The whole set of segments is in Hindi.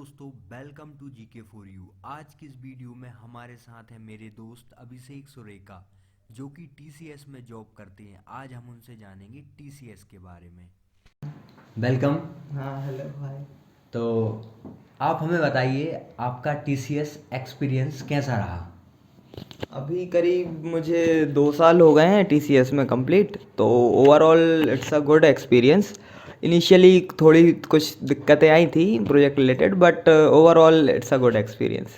दोस्तों, welcome to GK for you. आज की इस वीडियो में हमारे साथ है मेरे दोस्त अभिषेक सुरेखा, जो कि टीसीएस में जॉब करते हैं। आज हम उनसे जानेंगे टीसीएस के बारे में। वेलकम। हाँ, हेलो भाई। तो आप हमें बताइए, आपका टीसीएस एक्सपीरियंस कैसा रहा? अभी करीब मुझे 2 साल हो गए हैं टीसीएस में कंप्लीट। तो overall it's a good experience. Initially थोड़ी कुछ दिक्कतें आई थी project related, but overall it's a good experience.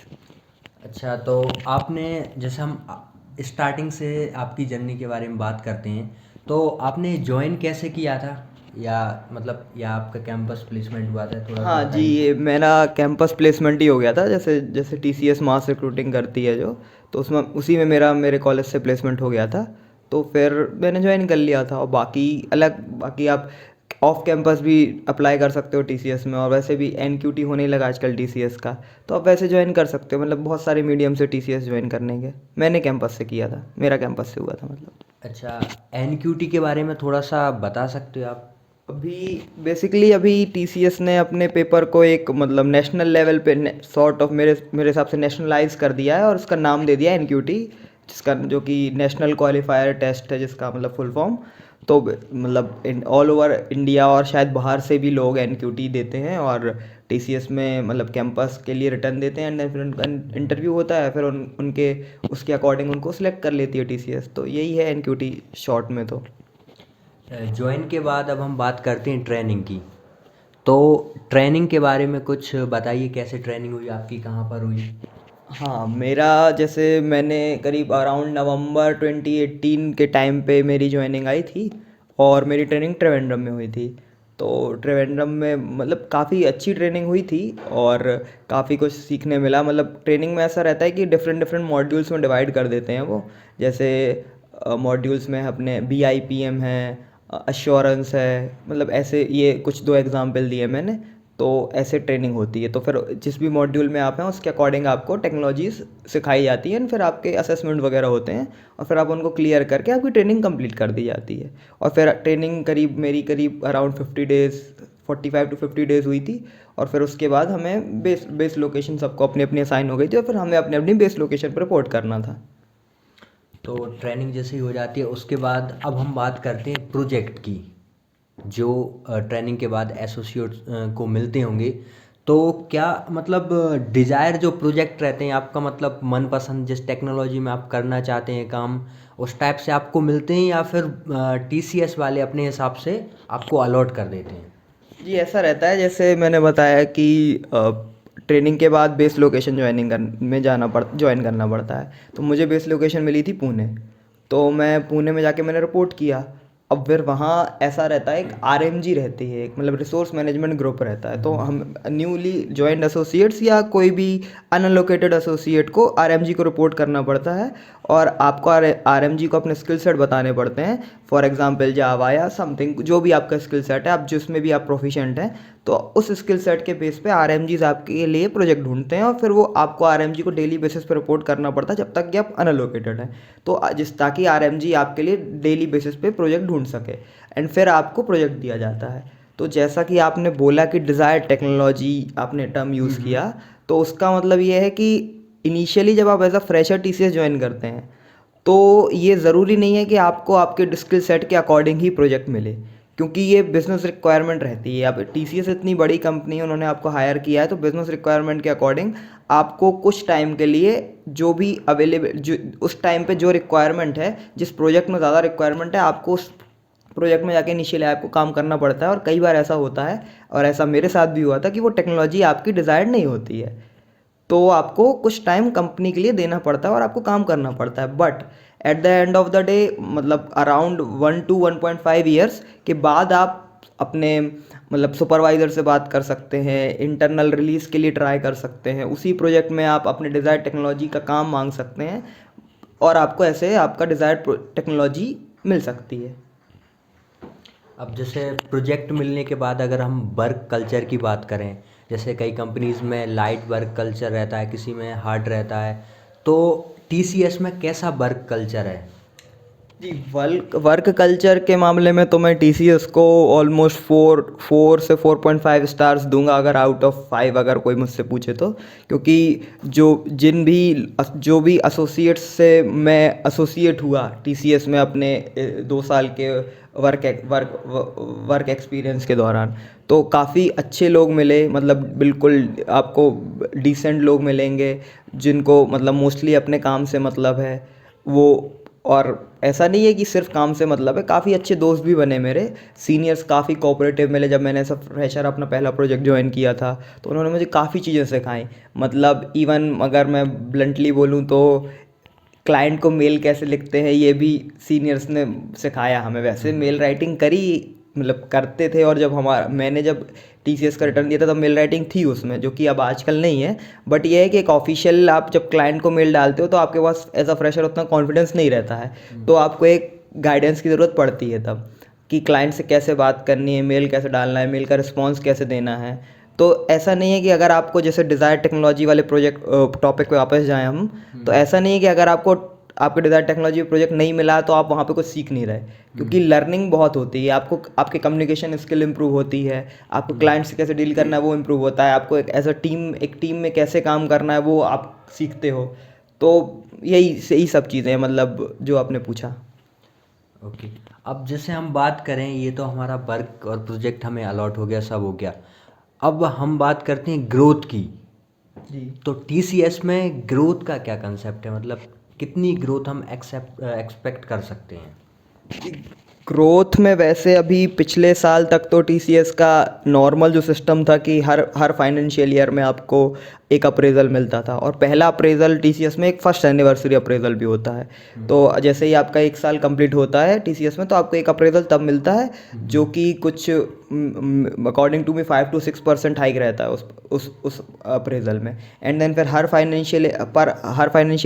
अच्छा, तो आपने, जैसे हम स्टार्टिंग से आपकी जर्नी के बारे में बात करते हैं, तो आपने ज्वाइन कैसे किया था, या मतलब या आपका कैंपस प्लेसमेंट हुआ था? थोड़ा सा हाँ जी, बताइए। ये मेरा कैंपस प्लेसमेंट ही हो गया था। जैसे जैसे टीसीएस मास रिक्रूटिंग करती है जो, तो उसमें उसी में मेरे कॉलेज से प्लेसमेंट हो गया था। तो फिर मैंने ज्वाइन कर लिया था। और बाकी आप ऑफ कैंपस भी अप्लाई कर सकते हो टीसीएस में। और वैसे भी एनक्यूटी होने लगा आजकल टीसीएस का, तो आप वैसे ज्वाइन कर सकते हो। मतलब बहुत सारे मीडियम से टीसीएस ज्वाइन करने के। मैंने कैंपस से किया था, मेरा कैंपस से हुआ था मतलब। अच्छा, एनक्यूटी के बारे में थोड़ा सा बता सकते हो आप? अभी टीसीएस ने अपने पेपर को एक मतलब नेशनल लेवल पे सॉर्ट ऑफ मेरे मेरे हिसाब से नेशनलाइज कर दिया है, और उसका नाम दे दिया है एनक्यूटी, जिसका जो कि नेशनल क्वालिफायर टेस्ट है, जिसका मतलब फुल फॉर्म। तो मतलब ऑल ओवर इंडिया और शायद बाहर से भी लोग एनक्यूटी देते हैं, और टीसीएस में मतलब कैंपस के लिए रिटर्न देते हैं, एंड फिर उनका इंटरव्यू होता है। फिर उनके उसके अकॉर्डिंग उनको सिलेक्ट कर लेती है टीसीएस। तो यही है एनक्यूटी शॉर्ट में तो। ज्वाइन के बाद अब हम बात करते हैं ट्रेनिंग की। तो ट्रेनिंग के बारे में कुछ बताइए, कैसे ट्रेनिंग हुई आपकी, कहाँ पर हुई? हाँ, मेरा जैसे मैंने करीब अराउंड नवंबर 2018 के टाइम पे मेरी ज्वाइनिंग आई थी, और मेरी ट्रेनिंग त्रिवेंद्रम में हुई थी। तो त्रिवेंद्रम में मतलब काफ़ी अच्छी ट्रेनिंग हुई थी, और काफ़ी कुछ सीखने मिला। मतलब ट्रेनिंग में ऐसा रहता है कि डिफरेंट डिफरेंट मॉड्यूल्स में डिवाइड कर देते हैं वो। जैसे मॉड्यूल्स में अपने BIPM है, अश्योरेंस है, मतलब ऐसे ये कुछ दो एग्जाम्पल दिए मैंने। तो ऐसे ट्रेनिंग होती है। तो फिर जिस भी मॉड्यूल में आप हैं उसके अकॉर्डिंग आपको टेक्नोलॉजीज सिखाई जाती हैं, फिर आपके असेसमेंट वगैरह होते हैं, और फिर आप उनको क्लियर करके आपकी ट्रेनिंग कंप्लीट कर दी जाती है। और फिर ट्रेनिंग करीब अराउंड 50 डेज़, 45 to 50 डेज़ हुई थी। और फिर उसके बाद हमें बेस बेस लोकेशन सबको अपनी अपनी असाइन हो गई थी, और फिर हमें अपने अपनी बेस लोकेशन पर रिपोर्ट करना था। तो ट्रेनिंग जैसे ही हो जाती है, उसके बाद अब हम बात करते हैं प्रोजेक्ट की, जो ट्रेनिंग के बाद एसोसिएट को मिलते होंगे। तो क्या मतलब डिज़ायर जो प्रोजेक्ट रहते हैं आपका, मतलब मनपसंद जिस टेक्नोलॉजी में आप करना चाहते हैं काम, उस टाइप से आपको मिलते हैं, या फिर टीसीएस वाले अपने हिसाब से आपको अलॉट कर देते हैं? जी, ऐसा रहता है जैसे मैंने बताया कि ट्रेनिंग के बाद बेस लोकेशन ज्वाइन करना पड़ता है। तो मुझे बेस लोकेशन मिली थी पुणे। तो मैं पुणे में जाके मैंने रिपोर्ट किया। अब फिर वहाँ ऐसा रहता है, एक RMG रहती है, एक मतलब रिसोर्स मैनेजमेंट ग्रुप रहता है। तो हम न्यूली ज्वाइंड एसोसिएट्स या कोई भी अनलोकेटेड एसोसिएट को RMG को रिपोर्ट करना पड़ता है। और आपको RMG को अपने स्किल सेट बताने पड़ते हैं। फॉर एग्जांपल जावा या समथिंग, जो भी आपका स्किल सेट है, आप जिसमें भी आप प्रोफिशिएंट हैं, तो उस स्किल सेट के बेस पे RMGs आपके लिए प्रोजेक्ट ढूंढते हैं। और फिर वो आपको RMG को डेली बेसिस पे रिपोर्ट करना पड़ता है, जब तक कि आप अनलोकेटेड हैं। तो ताकि RMG आपके लिए डेली बेसिस पे प्रोजेक्ट ढूंढ सके, एंड फिर आपको प्रोजेक्ट दिया जाता है। तो जैसा कि आपने बोला कि डिज़ायर्ड टेक्नोलॉजी आपने टर्म यूज़ किया, तो उसका मतलब ये है कि इनिशियली जब आप as a fresher TCS join करते हैं, तो ये ज़रूरी नहीं है कि आपको आपके स्किल सेट के अकॉर्डिंग ही प्रोजेक्ट मिले, क्योंकि ये बिज़नेस रिक्वायरमेंट रहती है। अब टीसीएस इतनी बड़ी कंपनी है, उन्होंने आपको हायर किया है, तो बिज़नेस रिक्वायरमेंट के अकॉर्डिंग आपको कुछ टाइम के लिए जो भी अवेलेबल, जो उस टाइम पे जो रिक्वायरमेंट है, जिस प्रोजेक्ट में ज़्यादा रिक्वायरमेंट है, आपको उस प्रोजेक्ट में जाके इनिशियली आपको काम करना पड़ता है। और कई बार ऐसा होता है, और ऐसा मेरे साथ भी हुआ था, कि वो टेक्नोलॉजी आपकी डिज़ायर्ड नहीं होती है। तो आपको कुछ टाइम कंपनी के लिए देना पड़ता है, और आपको काम करना पड़ता है। But at the end of the day, मतलब अराउंड 1 to 1.5 ईयर्स के बाद आप अपने मतलब सुपरवाइज़र से बात कर सकते हैं, इंटरनल रिलीज़ के लिए ट्राई कर सकते हैं, उसी प्रोजेक्ट में आप अपने डिज़ायर्ड टेक्नोलॉजी का काम मांग सकते हैं, और आपको ऐसे आपका डिज़ायर्ड टेक्नोलॉजी मिल सकती है। अब जैसे प्रोजेक्ट मिलने के बाद अगर हम वर्क कल्चर की बात करें, जैसे कई कंपनीज़ में लाइट वर्क कल्चर रहता है, किसी में हार्ड रहता है, तो टीसीएस में कैसा वर्क कल्चर है? जी, वर्क वर्क कल्चर के मामले में तो मैं टीसीएस को ऑलमोस्ट 4 से 4.5 स्टार्स दूंगा, अगर आउट ऑफ 5 अगर कोई मुझसे पूछे तो। क्योंकि जो भी एसोसिएट्स से मैं एसोसिएट हुआ टीसीएस में अपने 2 साल के वर्क एक्सपीरियंस के दौरान, तो काफ़ी अच्छे लोग मिले, मतलब बिल्कुल आपको डिसेंट लोग मिलेंगे जिनको मतलब मोस्टली अपने काम से मतलब है वो। और ऐसा नहीं है कि सिर्फ काम से मतलब है, काफ़ी अच्छे दोस्त भी बने मेरे। सीनियर्स काफ़ी कोऑपरेटिव मिले जब मैंने सब फ्रेशर अपना पहला प्रोजेक्ट ज्वाइन किया था, तो उन्होंने मुझे काफ़ी चीज़ें सिखाई। मतलब इवन अगर मैं ब्लंटली बोलूँ तो क्लाइंट को मेल कैसे लिखते हैं ये भी सीनियर्स ने सिखाया हमें। वैसे मेल राइटिंग करी, मतलब करते थे, और मैंने जब टीसीएस का रिटर्न दिया था तब मेल राइटिंग थी उसमें, जो कि अब आजकल नहीं है। बट ये है कि एक ऑफिशियल आप जब क्लाइंट को मेल डालते हो तो आपके पास एज अ फ्रेशर उतना कॉन्फिडेंस नहीं रहता है, तो आपको एक गाइडेंस की ज़रूरत पड़ती है तब, कि क्लाइंट से कैसे बात करनी है, मेल कैसे डालना है, मेल का रिस्पॉन्स कैसे देना है। तो ऐसा नहीं है कि अगर आपको, जैसे डिज़ायर टेक्नोलॉजी वाले प्रोजेक्ट टॉपिक पे वापस जाएं हम, तो ऐसा नहीं है कि अगर आपको आपके डिज़ायर टेक्नोलॉजी प्रोजेक्ट नहीं मिला तो आप वहाँ पे कुछ सीख नहीं रहे। क्योंकि लर्निंग बहुत होती है, आपको आपके कम्युनिकेशन स्किल इंप्रूव होती है, आपको क्लाइंट से कैसे डील करना है वो इंप्रूव होता है, आपको एक टीम में कैसे काम करना है वो आप सीखते हो। तो यही सब चीज़ें हैं, मतलब जो आपने पूछा। ओके। अब जैसे हम बात करें, ये तो हमारा वर्क और प्रोजेक्ट हमें अलॉट हो गया, सब हो गया। अब हम बात करते हैं ग्रोथ की। जी। तो टीसीएस में ग्रोथ का क्या कंसेप्ट है, मतलब कितनी ग्रोथ हम एक्सपेक्ट कर सकते हैं? ग्रोथ में वैसे अभी पिछले साल तक तो टीसीएस का नॉर्मल जो सिस्टम था कि हर हर फाइनेंशियल ईयर में आपको एक अप्रेजल मिलता था, और पहला अप्रेजल टीसीएस में एक फर्स्ट एनिवर्सरी अप्रेजल भी होता है। तो जैसे ही आपका 1 साल कंप्लीट होता है टीसीएस में, तो आपको एक अप्रेजल तब मिलता है जो कि कुछ according to me 5 to 6% hike रहता है उस अप्रेजल में। एंड देन फिर हर फाइनेंशियल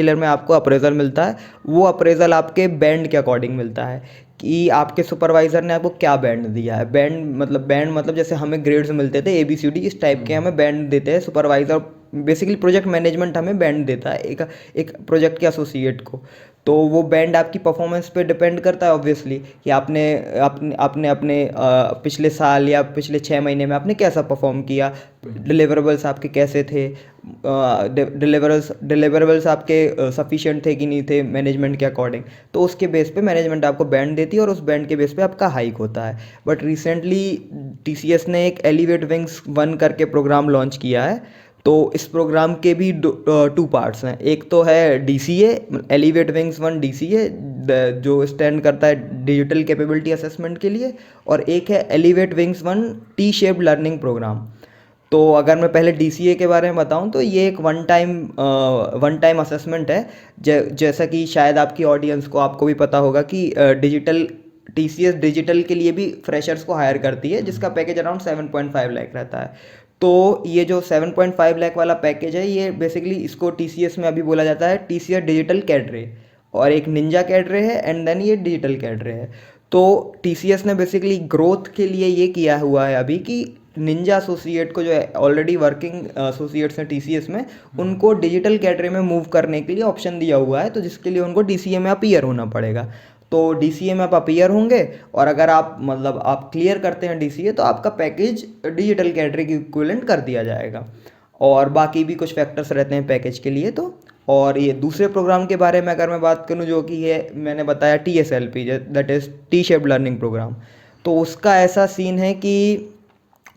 ईयर में आपको अप्रेजल मिलता है। वो अप्रेजल आपके बैंड के अकॉर्डिंग मिलता है कि आपके सुपरवाइज़र ने आपको क्या बैंड दिया है। बैंड मतलब जैसे हमें ग्रेड्स मिलते थे ABCD, इस टाइप के हमें बैंड देते हैं सुपरवाइज़र। बेसिकली प्रोजेक्ट मैनेजमेंट हमें बैंड देता है एक प्रोजेक्ट के एसोसिएट को। तो वो बैंड आपकी परफॉर्मेंस पे डिपेंड करता है ऑब्वियसली, कि आपने अपने अपने अपने पिछले साल या पिछले 6 महीने में आपने कैसा परफॉर्म किया, डिलीवरेबल्स आपके कैसे थे, डिलीवरेबल्स आपके सफिशिएंट थे कि नहीं थे मैनेजमेंट के अकॉर्डिंग। तो उसके बेस पे मैनेजमेंट आपको बैंड देती है, और उस बैंड के बेस पे आपका हाइक होता है। बट रिसेंटली टीसीएस ने एक एलिवेट विंग्स 1 करके प्रोग्राम लॉन्च किया है। तो इस प्रोग्राम के भी 2 पार्ट्स हैं। एक तो है डीसीए, एलिवेट विंग्स 1 डीसीए, जो स्टैंड करता है डिजिटल कैपेबिलिटी असेसमेंट के लिए, और एक है elevate wings 1 T shaped learning program. तो अगर मैं पहले डीसीए के बारे में बताऊं, तो ये एक वन टाइम असेसमेंट है। जैसा कि शायद आपकी ऑडियंस को, आपको भी पता होगा कि टीसीएस डिजिटल के लिए भी फ्रेशर्स को हायर करती है, जिसका पैकेज अराउंड 7.5 लाख रहता है। तो ये जो 7.5 लाख वाला पैकेज है, ये बेसिकली इसको टीसीएस में अभी बोला जाता है टीसीएस डिजिटल कैडरे, और एक निंजा कैडरे है, एंड देन ये डिजिटल कैडरे है। तो टीसीएस ने बेसिकली ग्रोथ के लिए ये किया हुआ है अभी कि निंजा एसोसिएट को, जो ऑलरेडी वर्किंग एसोसिएट्स हैं टीसीएस में, उनको डिजिटल कैडरे में मूव करने के लिए ऑप्शन दिया हुआ है। तो जिसके लिए उनको डीसीए में अपीयर होना पड़ेगा। तो डीसीए में आप अपीयर होंगे, और अगर आप मतलब आप क्लियर करते हैं डीसीए, तो आपका पैकेज डिजिटल कैडरे की इक्विवेलेंट कर दिया जाएगा। और बाकी भी कुछ फैक्टर्स रहते हैं पैकेज के लिए। तो और ये दूसरे प्रोग्राम के बारे में अगर मैं बात करूँ, जो कि ये मैंने बताया TSLP, that is T shaped learning program. तो उसका ऐसा सीन है कि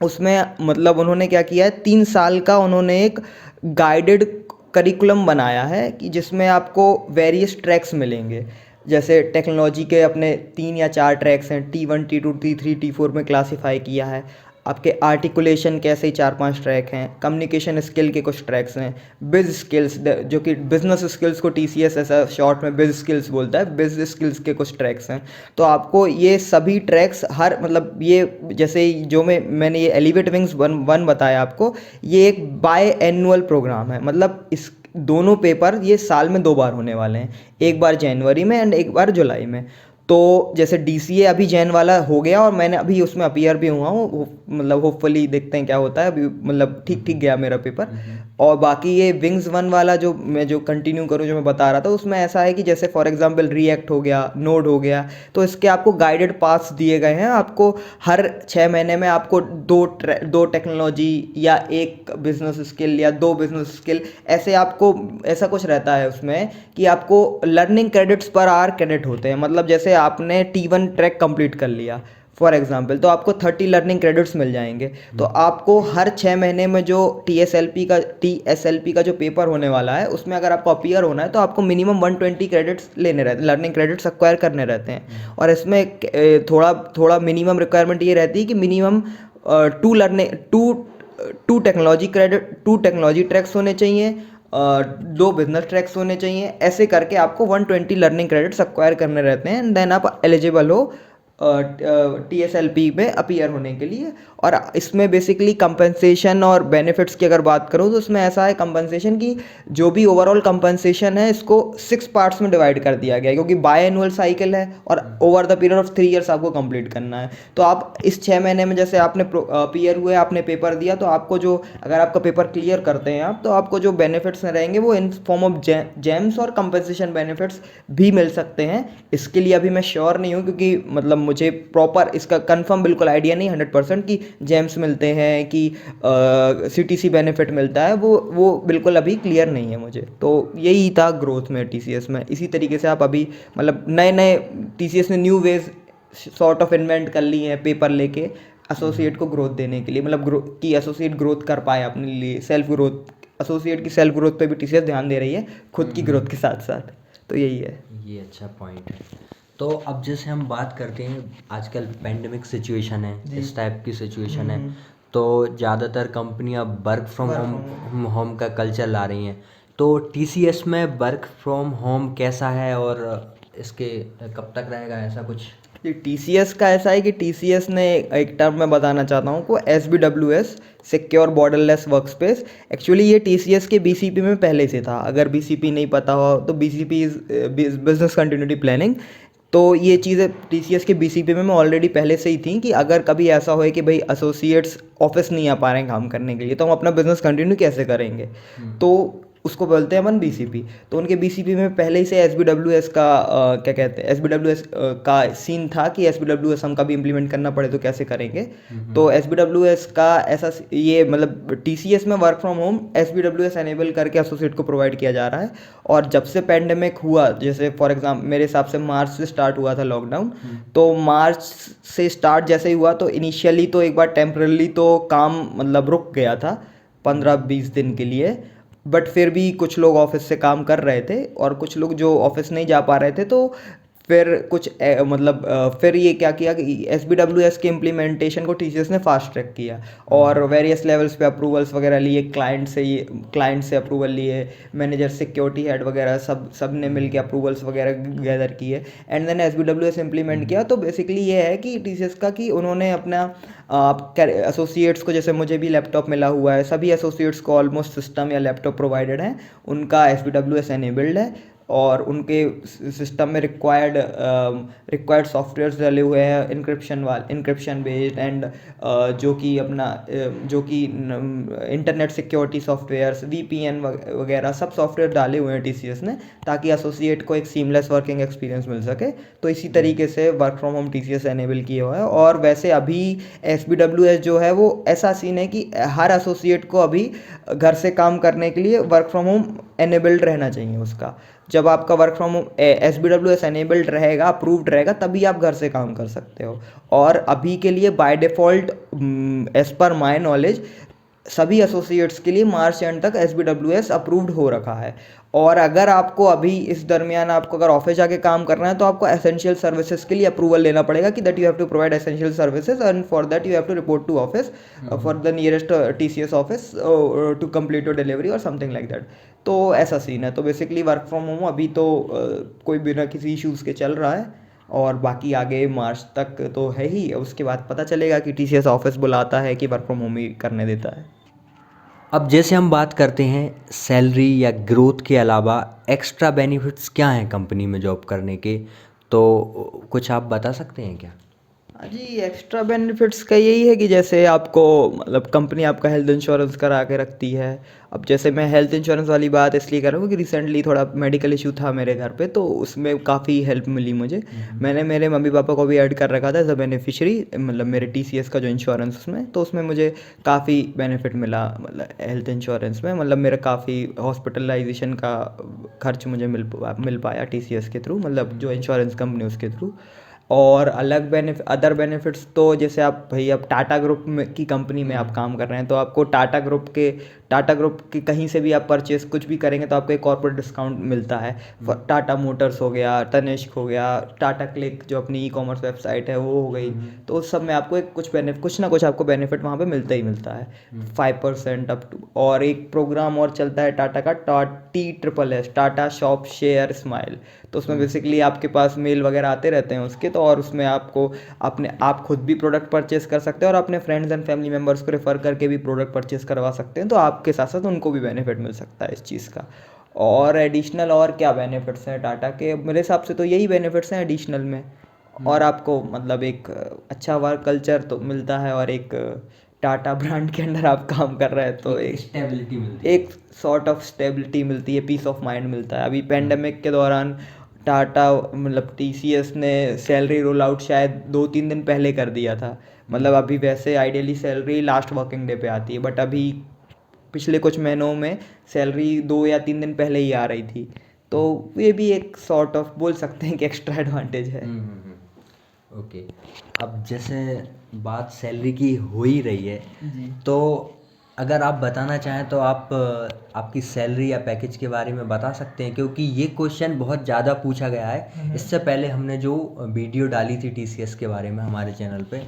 उसमें मतलब उन्होंने क्या किया है, 3 साल का उन्होंने एक गाइडेड करिकुलम बनाया है, कि जिसमें आपको वेरियस ट्रैक्स मिलेंगे। जैसे टेक्नोलॉजी के अपने 3 या 4 ट्रैक्स हैं, T1 T2 T3 T4 में क्लासीफाई किया है। आपके आर्टिकुलेशन के ऐसे ही 4-5 ट्रैक हैं, कम्युनिकेशन स्किल के कुछ ट्रैक्स हैं, बिज स्किल्स, जो कि बिजनेस स्किल्स को टीसीएस ऐसा शॉर्ट में बिज स्किल्स बोलता है, बिज स्किल्स के कुछ ट्रैक्स हैं। तो आपको ये सभी ट्रैक्स हर मतलब ये जैसे जो मैंने ये एलिवेट विंग्स 1 बताया आपको, ये एक बाय एनुअल प्रोग्राम है। मतलब इस दोनों पेपर ये साल में 2 बार होने वाले हैं, एक बार जनवरी में एंड एक बार जुलाई में। तो जैसे डीसीए अभी जैन वाला हो गया और मैंने अभी उसमें अपीयर भी हुआ हूँ, मतलब होपफुली देखते हैं क्या होता है अभी, मतलब ठीक ठीक गया मेरा पेपर। और बाकी ये विंग्स वन वाला जो मैं जो कंटिन्यू करूँ जो मैं बता रहा था, उसमें ऐसा है कि जैसे फॉर एग्जांपल रिएक्ट हो गया, नोड हो गया, तो इसके आपको गाइडेड पाथ्स दिए गए हैं। आपको हर 6 महीने में आपको दो टेक्नोलॉजी या एक बिजनेस स्किल या 2 बिजनेस स्किल, ऐसे आपको ऐसा कुछ रहता है उसमें कि आपको learning credits per hour credit होते हैं। मतलब जैसे आपने T1 ट्रैक कंप्लीट कर लिया फॉर एग्जांपल, तो आपको 30 लर्निंग क्रेडिट्स मिल जाएंगे। तो आपको हर 6 महीने में जो टीएसएलपी का जो पेपर होने वाला है, उसमें अगर आपको अपीयर होना है तो आपको मिनिमम 120 क्रेडिट्स लेने रहते हैं, लर्निंग क्रेडिट्स एक्वायर करने रहते हैं। और इसमें थोड़ा थोड़ा मिनिमम रिक्वायरमेंट ये रहती है कि minimum two learning two two technology tracks होने चाहिए, 2 बिजनेस ट्रैक्स होने चाहिए। ऐसे करके आपको 120 लर्निंग क्रेडिट्स एक्वायर करने रहते हैं, देन आप एलिजिबल हो टीएसएलपी में अपीयर होने के लिए। और इसमें बेसिकली कंपनसेशन और बेनिफिट्स की अगर बात करूँ तो इसमें ऐसा है कंपनसेशन की, जो भी ओवरऑल कंपनसेशन है इसको 6 पार्ट्स में डिवाइड कर दिया गया है, क्योंकि बाय एनुअल साइकिल है और over the period of 3 years आपको कंप्लीट करना है। तो आप इस 6 महीने में जैसे आपने अपीयर हुए, आपने पेपर दिया, तो आपको जो, अगर आपका पेपर क्लियर करते हैं आप, तो आपको जो बेनिफिट्स रहेंगे वो इन फॉर्म ऑफ जेम्स और कंपनसेशन बेनिफिट्स भी मिल सकते हैं। इसके लिए अभी मैं श्योर नहीं हूँ, क्योंकि मतलब मुझे प्रॉपर इसका कंफर्म बिल्कुल आइडिया नहीं 100% कि जेम्स मिलते हैं कि सीटीसी बेनिफिट मिलता है, वो बिल्कुल अभी क्लियर नहीं है मुझे। तो यही था ग्रोथ में टीसीएस में। इसी तरीके से आप अभी मतलब नए नए टीसीएस ने new ways sort of invent कर ली हैं पेपर लेके एसोसिएट को ग्रोथ देने के लिए, मतलब कि एसोसिएट ग्रोथ कर पाए अपने लिए, सेल्फ ग्रोथ, एसोसिएट की सेल्फ ग्रोथ पे भी टीसीएस ध्यान दे रही है खुद की ग्रोथ के साथ साथ। तो यही है। ये अच्छा पॉइंट है। तो अब जैसे हम बात करते हैं, आजकल पेंडेमिक सिचुएशन है, इस टाइप की सिचुएशन है, तो ज़्यादातर कंपनियां वर्क फ्रॉम होम का कल्चर ला रही हैं। तो टीसीएस में वर्क फ्रॉम होम कैसा है और इसके कब तक रहेगा, ऐसा कुछ? टीसीएस का ऐसा है कि टीसीएस ने एक टर्म मैं बताना चाहता हूँ को SBWS, secure borderless workspace. Actually ये टीसीएस के बीसीपी में पहले से था। अगर बीसीपी नहीं पता हो तो BCP is business continuity planning. तो ये चीज़ें टीसीएस के बीसीपी में ऑलरेडी पहले से ही थी कि अगर कभी ऐसा हो कि भाई एसोसिएट्स ऑफिस नहीं आ पा रहे हैं काम करने के लिए, तो हम अपना बिजनेस कंटिन्यू कैसे करेंगे। तो उसको बोलते हैं अपन बीसीपी। तो उनके बीसीपी में पहले ही से एसबीडब्ल्यूएस का क्या कहते हैं, एसबीडब्ल्यूएस का सीन था कि एसबीडब्ल्यूएस हम कभी इंप्लीमेंट करना पड़े तो कैसे करेंगे। तो एसबीडब्ल्यूएस का ऐसा ये मतलब टीसीएस में वर्क फ्रॉम होम एसबीडब्ल्यूएस एनेबल करके एसोसिएट को प्रोवाइड किया जा रहा है। और जब से पेंडेमिक हुआ, जैसे फॉर एग्जाम्पल मेरे हिसाब से मार्च से स्टार्ट हुआ था लॉकडाउन, तो मार्च से स्टार्ट जैसे ही हुआ तो इनिशियली तो एक बार टेम्परली तो काम मतलब रुक गया था 15-20 दिन के लिए। बट फिर भी कुछ लोग ऑफिस से काम कर रहे थे और कुछ लोग जो ऑफिस नहीं जा पा रहे थे, तो फिर कुछ फिर ये क्या किया कि एसबीडब्ल्यूएस के इम्प्लीमेंटेशन को टीसीएस ने फास्ट ट्रैक किया और वेरियस लेवल्स पे अप्रूवल्स वगैरह लिए, क्लाइंट से अप्रूवल लिए, मैनेजर, सिक्योरिटी हेड वगैरह सब ने मिल के अप्रूवल्स वगैरह गैदर किए, एंड देन एसबीडब्ल्यूएस इम्प्लीमेंट किया। तो बेसिकली ये है कि टीसीएस का कि उन्होंने अपना एसोसिएट्स को, जैसे मुझे भी लैपटॉप मिला हुआ है, सभी एसोसिएट्स को ऑलमोस्ट सिस्टम या लैपटॉप प्रोवाइडेड है, उनका एसबीडब्ल्यूएस एनेबल्ड है और उनके सिस्टम में रिक्वायर्ड सॉफ्टवेयर्स डले हुए हैं इंक्रिप्शन बेस्ड एंड जो कि इंटरनेट सिक्योरिटी सॉफ्टवेयर्स, वीपीएन वगैरह सब सॉफ्टवेयर डाले हुए हैं टीसीएस ने, ताकि एसोसिएट को एक सीमलेस वर्किंग एक्सपीरियंस मिल सके। तो इसी तरीके से work from home TCS enable किया हुआ है। और वैसे अभी एसबीडब्ल्यूएस जो है वो ऐसा सीन है कि हर एसोसिएट को अभी घर से काम करने के लिए वर्क फ्रॉम होम एनेबल्ड रहना चाहिए उसका। जब आपका वर्क फ्रॉम होम एसबीडब्ल्यूएस एनेबल्ड रहेगा, अप्रूव्ड रहेगा, तभी आप घर से काम कर सकते हो। और अभी के लिए by default as per my knowledge सभी एसोसिएट्स के लिए मार्च एंड तक एसबीडब्ल्यूएस अप्रूव्ड हो रखा है। और अगर आपको अभी इस दरमियान आपको अगर ऑफिस जाके काम करना है, तो आपको एसेंशियल सर्विसेज के लिए अप्रूवल लेना पड़ेगा कि that you have to provide essential services and for that you have to report to office for the nearest TCS office to complete your delivery और समथिंग लाइक दैट। तो ऐसा सीन है। तो बेसिकली वर्क फ्रॉम होम अभी तो कोई बिना किसी इश्यूज़ के चल रहा है और बाकी आगे मार्च तक तो है ही, उसके बाद पता चलेगा कि टीसीएस ऑफिस बुलाता है कि वर्क फ्रॉम होम ही करने देता है। अब जैसे हम बात करते हैं सैलरी या ग्रोथ के अलावा एक्स्ट्रा बेनिफिट्स क्या हैं कंपनी में जॉब करने के, तो कुछ आप बता सकते हैं क्या? हाँ जी, एक्स्ट्रा बेनिफिट्स का यही है कि जैसे आपको मतलब कंपनी आपका हेल्थ इंश्योरेंस करा के रखती है। अब जैसे मैं हेल्थ इंश्योरेंस वाली बात इसलिए कर रहा हूँ कि रिसेंटली थोड़ा मेडिकल इशू था मेरे घर पे, तो उसमें काफ़ी हेल्प मिली मुझे। मैंने मेरे मम्मी पापा को भी ऐड कर रखा था एज अ बेनिफिशियरी, मतलब मेरे टीसीएस का जो इंश्योरेंस उसमें, तो उसमें मुझे काफ़ी बेनिफिट मिला मतलब हेल्थ इंश्योरेंस में। मतलब मेरा काफ़ी हॉस्पिटलाइजेशन का खर्च मुझे मिल पाया टीसीएस के थ्रू, मतलब जो इंश्योरेंस कंपनी उसके थ्रू। और अलग अदर बेनिफिट्स तो जैसे आप भाई अब टाटा ग्रुप में की कंपनी में आप काम कर रहे हैं, तो आपको टाटा ग्रुप के कहीं से भी आप परचेस कुछ भी करेंगे तो आपको एक कॉर्पोरेट डिस्काउंट मिलता है। टाटा मोटर्स हो गया, तनिष्क हो गया, टाटा क्लिक जो अपनी ई कॉमर्स वेबसाइट है वो हो गई, तो उस सब में आपको एक कुछ ना कुछ आपको बेनिफिट वहाँ पे मिलता ही मिलता है। 5% अप टू, और एक प्रोग्राम और चलता है टाटा का, TSS, Tata shop share smile. तो उसमें बेसिकली आपके पास मेल वगैरह आते रहते हैं उसके, तो और उसमें आपको आप खुद भी प्रोडक्ट परचेस कर सकते हैं और अपने फ्रेंड्स एंड फैमिली मेम्बर्स को रेफर करके भी प्रोडक्ट परचेस करवा सकते हैं, तो आपके साथ साथ उनको भी बेनिफिट मिल सकता है इस चीज़ का। और एडिशनल और क्या बेनिफिट्स हैं टाटा के, मेरे हिसाब से तो यही बेनिफिट्स हैं एडिशनल में। और आपको मतलब एक अच्छा वर्क कल्चर तो मिलता है, और एक टाटा ब्रांड के अंडर आप काम कर रहे हैं तो एक स्टेबिलिटी मिलती है। एक सॉर्ट ऑफ स्टेबिलिटी मिलती है, पीस ऑफ माइंड मिलता है। अभी पेंडेमिक के दौरान टाटा मतलब टीसीएस ने सैलरी रोल आउट शायद 2-3 दिन पहले कर दिया था। मतलब अभी वैसे ideally salary last working day पे आती है, बट अभी पिछले कुछ महीनों में सैलरी 2 या 3 दिन पहले ही आ रही थी। तो ये भी एक सॉर्ट ऑफ बोल सकते हैं कि एक्स्ट्रा एडवांटेज है। ओके। अब जैसे बात सैलरी की हो ही रही है, जी। तो अगर आप बताना चाहें तो आप आपकी सैलरी या पैकेज के बारे में बता सकते हैं, क्योंकि ये क्वेश्चन बहुत ज़्यादा पूछा गया है। इससे पहले हमने जो वीडियो डाली थी टीसीएस के बारे में हमारे चैनल पे,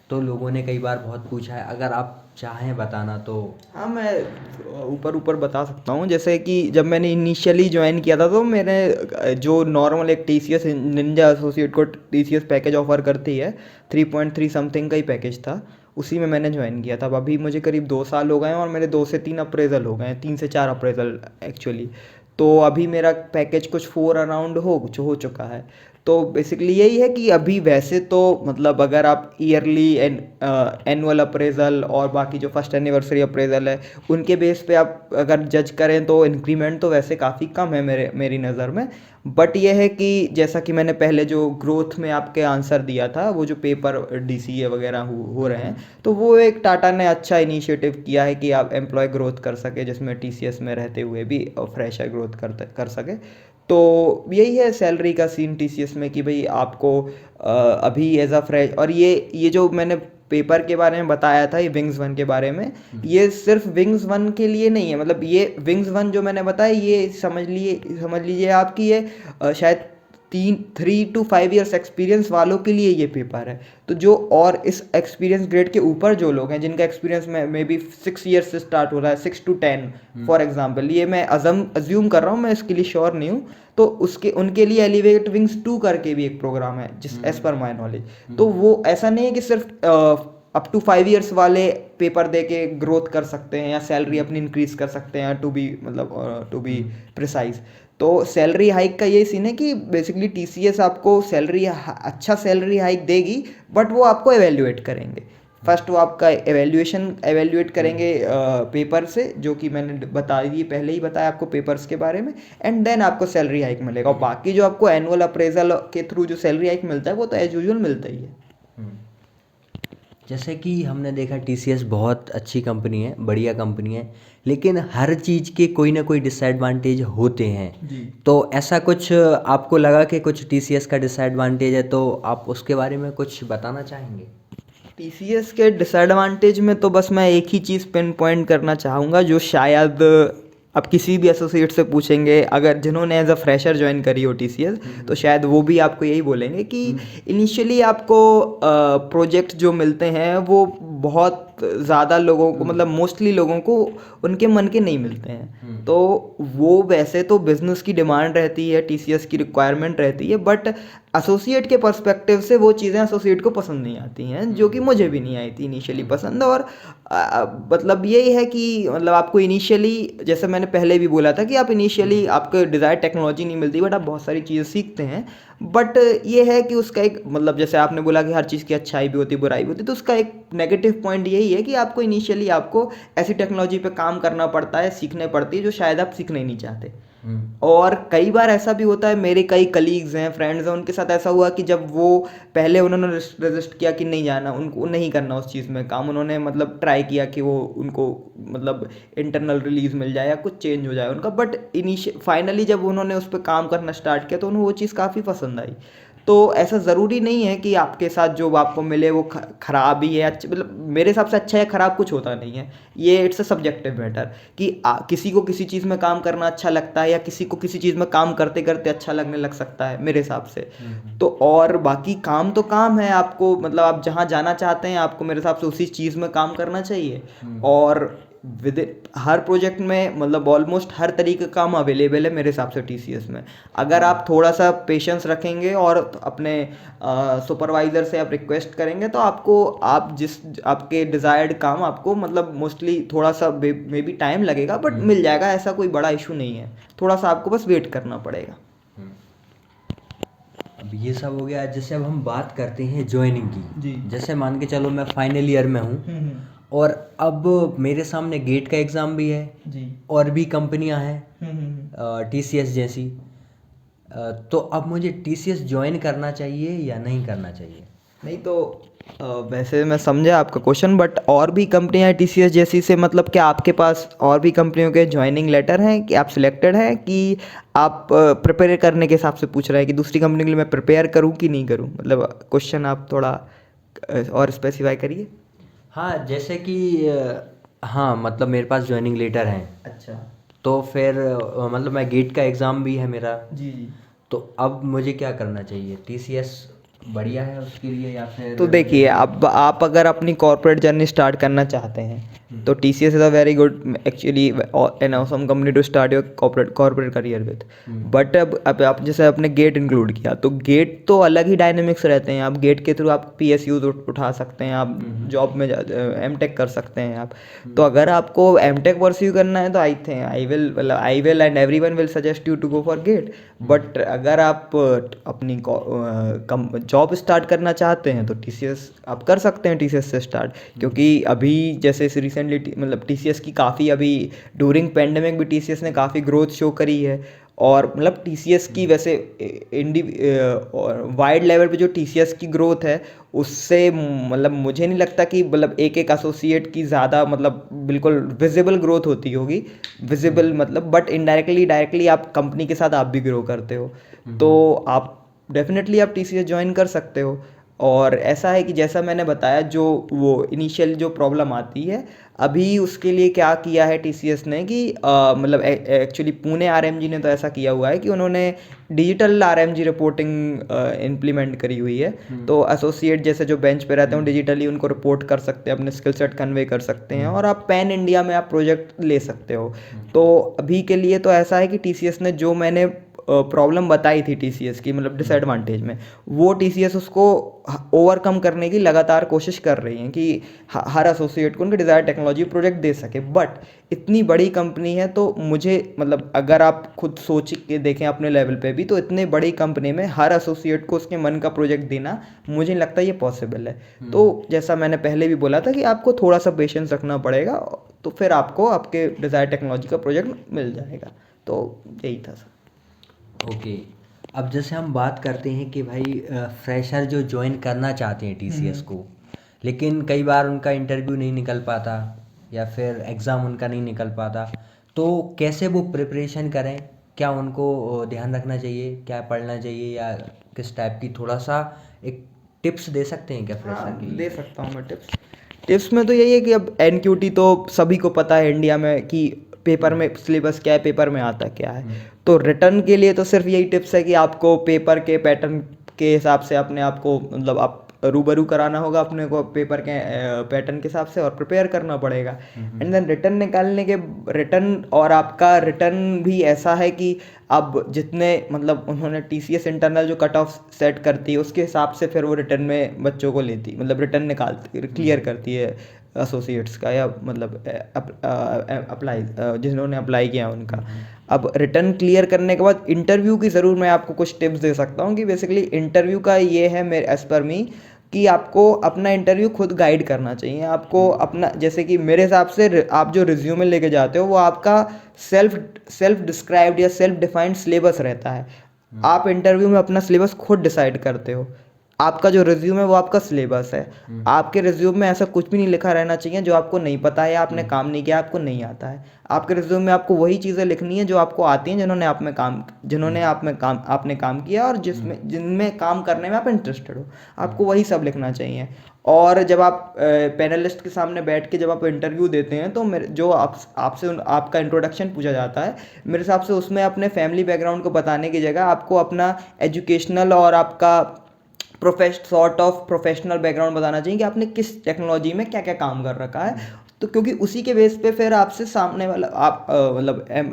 तो लोगों ने कई बार बहुत पूछा है। अगर आप चाहें बताना तो। हाँ, मैं ऊपर ऊपर बता सकता हूँ। जैसे कि जब मैंने इनिशियली ज्वाइन किया था तो मैंने जो नॉर्मल एक टीसीएस निंजा एसोसिएट को टीसीएस पैकेज ऑफर करती है, 3.3 समथिंग का ही पैकेज था, उसी में मैंने ज्वाइन किया था। अब अभी मुझे करीब 2 साल हो गए हैं और मेरे 2 से 3 अप्रेजल हो गए हैं, 3 से 4 अप्रेजल एक्चुअली। तो अभी मेरा पैकेज कुछ 4 अराउंड हो चुका है। तो बेसिकली यही है कि अभी वैसे तो मतलब अगर आप ईयरली एनुअल अप्रेजल और बाकी जो फर्स्ट एनिवर्सरी अप्रेजल है उनके बेस पे आप अगर जज करें तो इंक्रीमेंट तो वैसे काफ़ी कम है मेरी नज़र में। बट यह है कि जैसा कि मैंने पहले जो ग्रोथ में आपके आंसर दिया था, वो जो पेपर डीसीए वगैरह हो रहे हैं, तो वो एक टाटा ने अच्छा इनिशिएटिव किया है कि आप एम्प्लॉय ग्रोथ कर सके, जिसमें टीसीएस में रहते हुए भी फ्रेशर ग्रोथ कर सके। तो यही है सैलरी का सीन टीसीएस में कि भाई आपको अभी एज अ फ्रेश, और ये जो मैंने पेपर के बारे में बताया था, ये विंग्स वन के बारे में, ये सिर्फ विंग्स वन के लिए नहीं है। मतलब ये विंग्स वन जो मैंने बताया, ये समझ लीजिए आपकी ये शायद 3 to 5 years एक्सपीरियंस वालों के लिए ये पेपर है। तो जो और इस एक्सपीरियंस ग्रेड के ऊपर जो लोग हैं जिनका एक्सपीरियंस में मे बी 6 years से स्टार्ट हो रहा है, 6 to 10 फॉर एग्जाम्पल, ये मैं अज्यूम कर रहा हूँ, मैं इसके लिए श्योर नहीं हूँ, तो उनके लिए एलिवेट विंग्स 2 करके भी एक प्रोग्राम है जिस एज पर माई नॉलेज। तो वो ऐसा नहीं है कि सिर्फ अप टू 5 years वाले पेपर दे के ग्रोथ कर सकते हैं या सैलरी अपनी इंक्रीज कर सकते हैं, टू बी प्रिसाइज। तो सैलरी हाइक का यही सीन है कि बेसिकली टीसीएस आपको अच्छा सैलरी हाइक देगी, बट वो आपको एवेल्युएट करेंगे। फर्स्ट वो आपका एवेल्युएट करेंगे पेपर से, जो कि मैंने पहले ही बताया आपको पेपर्स के बारे में, एंड देन आपको सैलरी हाइक मिलेगा। और बाकी जो आपको एनुअल अप्रेजल के थ्रू जो सैलरी हाइक मिलता है वो तो एज यूजुअल मिलता ही है। जैसे कि हमने देखा टीसीएस बहुत अच्छी कंपनी है, बढ़िया कंपनी है, लेकिन हर चीज़ के कोई ना कोई डिसएडवांटेज होते हैं। जी। तो ऐसा कुछ आपको लगा कि कुछ टीसीएस का डिसएडवांटेज है, तो आप उसके बारे में कुछ बताना चाहेंगे? टीसीएस के डिसएडवांटेज में तो बस मैं एक ही चीज़ पिन पॉइंट करना चाहूँगा, जो शायद आप किसी भी एसोसिएट से पूछेंगे अगर जिन्होंने एज अ फ्रेशर ज्वाइन करी हो टीसीएस, तो शायद वो भी आपको यही बोलेंगे कि इनिशियली आपको प्रोजेक्ट जो मिलते हैं वो बहुत ज़्यादा लोगों को, मतलब मोस्टली लोगों को उनके मन के नहीं मिलते हैं। तो वो वैसे तो बिजनेस की डिमांड रहती है, टीसीएस की रिक्वायरमेंट रहती है, बट एसोसिएट के पर्सपेक्टिव से वो चीज़ें एसोसिएट को पसंद नहीं आती हैं, जो कि मुझे भी नहीं आई थी इनिशियली पसंद। और मतलब यही है कि मतलब आपको इनिशियली, जैसे मैंने पहले भी बोला था कि आप इनिशियली आपको डिज़ायर टेक्नोलॉजी नहीं मिलती, बट आप बहुत सारी चीज़ें सीखते हैं। बट ये है कि उसका एक मतलब जैसे आपने बोला कि हर चीज़ की अच्छाई भी होती है बुराई भी होती है, तो उसका एक नेगेटिव पॉइंट यही है कि आपको इनिशियली आपको ऐसी टेक्नोलॉजी पे काम करना पड़ता है, सीखने पड़ती है जो शायद आप सीखना ही नहीं चाहते। और कई बार ऐसा भी होता है, मेरे कई कलीग्स हैं, फ्रेंड्स हैं, उनके साथ ऐसा हुआ कि जब वो पहले उन्होंने रजिस्ट किया कि नहीं जाना, उनको नहीं करना उस चीज़ में काम, उन्होंने मतलब ट्राई किया कि वो उनको मतलब इंटरनल रिलीज मिल जाए या कुछ चेंज हो जाए उनका, बट इनिशियल फाइनली जब उन्होंने उस पर काम करना स्टार्ट किया तो उन्हें वो चीज़ काफ़ी पसंद आई। तो ऐसा ज़रूरी नहीं है कि आपके साथ जो आपको मिले वो ख़राब ही है, अच्छा मतलब मेरे हिसाब से अच्छा या ख़राब कुछ होता नहीं है, ये इट्स अ सब्जेक्टिव मैटर कि किसी को किसी चीज़ में काम करना अच्छा लगता है या किसी को किसी चीज़ में काम करते करते अच्छा लगने लग सकता है मेरे हिसाब से। तो और बाकी काम तो काम है, आपको मतलब आप जहाँ जाना चाहते हैं आपको मेरे हिसाब से उसी चीज़ में काम करना चाहिए। और विद हर प्रोजेक्ट में मतलब ऑलमोस्ट हर तरीके का काम अवेलेबल है मेरे हिसाब से टीसीएस में। अगर आप थोड़ा सा पेशेंस रखेंगे और अपने सुपरवाइज़र से आप रिक्वेस्ट करेंगे तो आपको आप जिस आपके डिज़ायर्ड काम आपको मतलब मोस्टली थोड़ा सा मे बी टाइम लगेगा बट मिल जाएगा, ऐसा कोई बड़ा इशू नहीं है, थोड़ा सा आपको बस वेट करना पड़ेगा। अब ये सब हो गया। जैसे अब हम बात करते हैं ज्वाइनिंग की, जी। जैसे मान के चलो मैं फाइनल ईयर में हूँ और अब मेरे सामने गेट का एग्ज़ाम भी है जी। और भी कंपनियां हैं टीसीएस जैसी, तो अब मुझे टीसीएस ज्वाइन करना चाहिए या नहीं करना चाहिए? नहीं तो वैसे मैं समझा आपका क्वेश्चन, बट और भी कंपनियां हैं टीसीएस जैसी से मतलब क्या आपके पास और भी कंपनियों के ज्वाइनिंग लेटर हैं कि आप सिलेक्टेड हैं, कि आप प्रिपेयर करने के हिसाब से पूछ रहे हैं कि दूसरी कंपनी के लिए मैं प्रिपेयर करूं कि नहीं करूं? मतलब क्वेश्चन आप थोड़ा और स्पेसिफाई करिए। हाँ, जैसे कि हाँ मतलब मेरे पास ज्वाइनिंग लेटर हैं, अच्छा। तो फिर मतलब मैं गेट का एग्ज़ाम भी है मेरा, जी जी। तो अब मुझे क्या करना चाहिए? टीसीएस बढ़िया है उसके लिए या फिर तो देखिए, अब आप अगर अपनी कॉर्पोरेट जर्नी स्टार्ट करना चाहते हैं तो T C S is a very good actually an awesome company to start your corporate career with. But अब आप जैसे आपने गेट इंक्लूड किया तो गेट तो अलग ही डायनेमिक्स रहते हैं। आप गेट के थ्रू आप पी एस यूज उठा सकते हैं, आप जॉब में एम टेक कर सकते हैं आप। तो अगर आपको एम टेक परस्यू करना है तो I will and everyone will suggest you to go for GATE. But अगर आप अपनी जॉब स्टार्ट करना चाहते हैं तो टीसीएस आप कर सकते हैं, टीसीएस से स्टार्ट। क्योंकि अभी जैसे रिसेंटली मतलब टीसीएस की काफ़ी अभी ड्यूरिंग पेंडेमिक भी टीसीएस ने काफ़ी ग्रोथ शो करी है। और मतलब टीसीएस की वैसे वाइड लेवल पे जो टीसीएस की ग्रोथ है उससे मतलब मुझे नहीं लगता कि मतलब एक एक एसोसिएट की ज़्यादा मतलब बिल्कुल विजिबल ग्रोथ होती होगी। विजिबल मतलब बट इनडायरेक्टली डायरेक्टली आप कंपनी के साथ आप भी ग्रो करते हो, तो आप डेफिनेटली आप टीसीएस ज्वाइन कर सकते हो। और ऐसा है कि जैसा मैंने बताया जो वो इनिशियल जो प्रॉब्लम आती है अभी उसके लिए क्या किया है टीसीएस ने कि मतलब एक्चुअली पुणे आरएमजी ने तो ऐसा किया हुआ है कि उन्होंने डिजिटल आरएमजी रिपोर्टिंग इम्प्लीमेंट करी हुई है। तो एसोसिएट जैसे जो बेंच पे रहते हैं डिजिटली उनको रिपोर्ट कर सकते हैं, अपने स्किल सेट कन्वे कर सकते हैं और आप पैन इंडिया में आप प्रोजेक्ट ले सकते हो। तो अभी के लिए तो ऐसा है कि टीसीएस ने जो मैंने प्रॉब्लम बताई थी टीसीएस की मतलब डिसएडवांटेज में, वो टीसीएस उसको ओवरकम करने की लगातार कोशिश कर रही हैं कि हर एसोसिएट को उनके डिज़ायर टेक्नोलॉजी प्रोजेक्ट दे सके। बट इतनी बड़ी कंपनी है तो मुझे मतलब अगर आप खुद सोच के देखें अपने लेवल पे भी तो इतने बड़ी कंपनी में हर एसोसिएट को उसके मन का प्रोजेक्ट देना मुझे नहीं लगता ये पॉसिबल है। तो जैसा मैंने पहले भी बोला था कि आपको थोड़ा सा पेशेंस रखना पड़ेगा, तो फिर आपको आपके डिज़ायर टेक्नोलॉजी का प्रोजेक्ट मिल जाएगा। तो यही था सर। ओके। अब जैसे हम बात करते हैं कि भाई फ्रेशर जो ज्वाइन करना चाहते हैं टीसीएस को, लेकिन कई बार उनका इंटरव्यू नहीं निकल पाता या फिर एग्ज़ाम उनका नहीं निकल पाता, तो कैसे वो प्रिपरेशन करें? क्या उनको ध्यान रखना चाहिए, क्या पढ़ना चाहिए या किस टाइप की थोड़ा सा एक टिप्स दे सकते हैं क्या फ्रेशर के लिए? दे सकता हूँ मैं टिप्स। टिप्स में तो यही है कि अब एनक्यूटी तो सभी को पता है इंडिया में कि पेपर में सिलेबस क्या है, पेपर में आता क्या है। तो रिटर्न के लिए तो सिर्फ यही टिप्स है कि आपको पेपर के पैटर्न के हिसाब से अपने आप को मतलब आप रूबरू कराना होगा अपने को पेपर के पैटर्न के हिसाब से और प्रिपेयर करना पड़ेगा। एंड देन रिटर्न निकालने के रिटर्न और आपका रिटर्न भी ऐसा है कि अब जितने मतलब उन्होंने टीसीएस इंटरनल जो कट ऑफ सेट करती है उसके हिसाब से फिर वो रिटर्न में बच्चों को लेती मतलब रिटर्न निकालती क्लियर करती है एसोसिएट्स का, या मतलब अप्लाई जिन्होंने अप्लाई किया उनका। अब रिटर्न क्लियर करने के बाद इंटरव्यू की ज़रूर मैं आपको कुछ टिप्स दे सकता हूँ कि बेसिकली इंटरव्यू का ये है मेरे एज़ पर मी कि आपको अपना इंटरव्यू खुद गाइड करना चाहिए। आपको अपना, जैसे कि मेरे हिसाब से आप जो रिज्यूमे लेके जाते हो वो आपका सेल्फ सेल्फ डिस्क्राइब्ड या सेल्फ डिफाइंड सिलेबस रहता है। आप इंटरव्यू में अपना सिलेबस खुद डिसाइड करते हो। आपका जो रिज्यूम है वो आपका सिलेबस है। आपके रिज्यूम में ऐसा कुछ भी नहीं लिखा रहना चाहिए जो आपको नहीं पता है, या आपने काम नहीं किया, आपको नहीं आता है। आपके रिज्यूम में आपको वही चीज़ें लिखनी है जो आपको आती हैं, जिन्होंने आपने काम किया और जिनमें काम करने में आप इंटरेस्टेड हो, आपको वही सब लिखना चाहिए। और जब आप पैनलिस्ट के सामने बैठ के जब आप इंटरव्यू देते हैं तो आपका इंट्रोडक्शन पूछा जाता है, मेरे हिसाब से उसमें अपने फैमिली बैकग्राउंड को बताने की जगह आपको अपना एजुकेशनल और आपका प्रोफेशनल बैकग्राउंड बताना चाहिए कि आपने किस टेक्नोलॉजी में क्या क्या काम कर रखा है। तो क्योंकि उसी के बेस पे फिर आपसे सामने वाला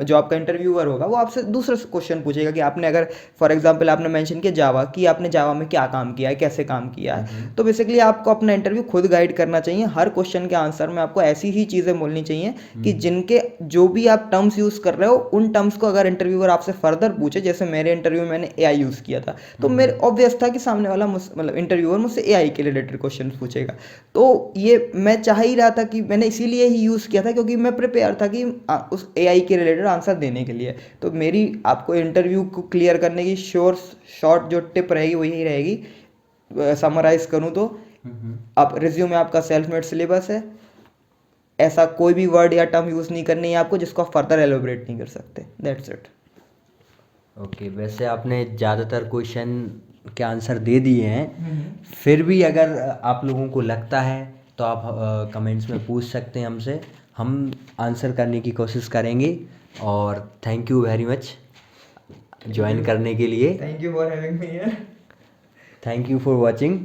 जो आपका इंटरव्यूअर होगा वो आपसे दूसरा क्वेश्चन पूछेगा कि आपने, अगर फॉर एग्जांपल आपने मेंशन किया जावा, कि आपने जावा में क्या काम किया है, कैसे काम किया है। तो बेसिकली आपको अपना इंटरव्यू खुद गाइड करना चाहिए। हर क्वेश्चन के आंसर में आपको ऐसी ही चीज़ें बोलनी चाहिए कि जिनके जो भी आप टर्म्स यूज़ कर रहे हो उन टर्म्स को अगर इंटरव्यूअर आपसे फर्दर पूछे, जैसे मेरे इंटरव्यू में मैंने एआई यूज़ किया था, तो मेरे ऑब्वियस था कि सामने वाला मतलब इंटरव्यूअर मुझसे एआई के रिलेटेड क्वेश्चन पूछेगा। तो ये मैं चाह ही रहा था कि मैंने इसीलिए ही यूज़ किया था क्योंकि मैं प्रिपेयर था कि उस एआई के रिलेटेड आंसर देने के लिए। तो मेरी आपको इंटरव्यू को क्लियर करने की शॉर्ट जो टिप रहेगी वो यही रहेगी। समराइज करूँ तो आप रिज्यूम में आपका सेल्फ मेड सिलेबस है, ऐसा कोई भी वर्ड या टर्म यूज़ नहीं करनी है आपको जिसको आप फर्दर एलोबरेट नहीं कर सकते। That's it. ओके, वैसे आपने ज़्यादातर क्वेश्चन के आंसर दे दिए हैं। फिर भी अगर आप लोगों को लगता है तो आप कमेंट्स में पूछ सकते हैं हमसे, हम आंसर करने की कोशिश करेंगे। और thank you very much join करने के लिए। Thank you for having me here. Thank you for watching.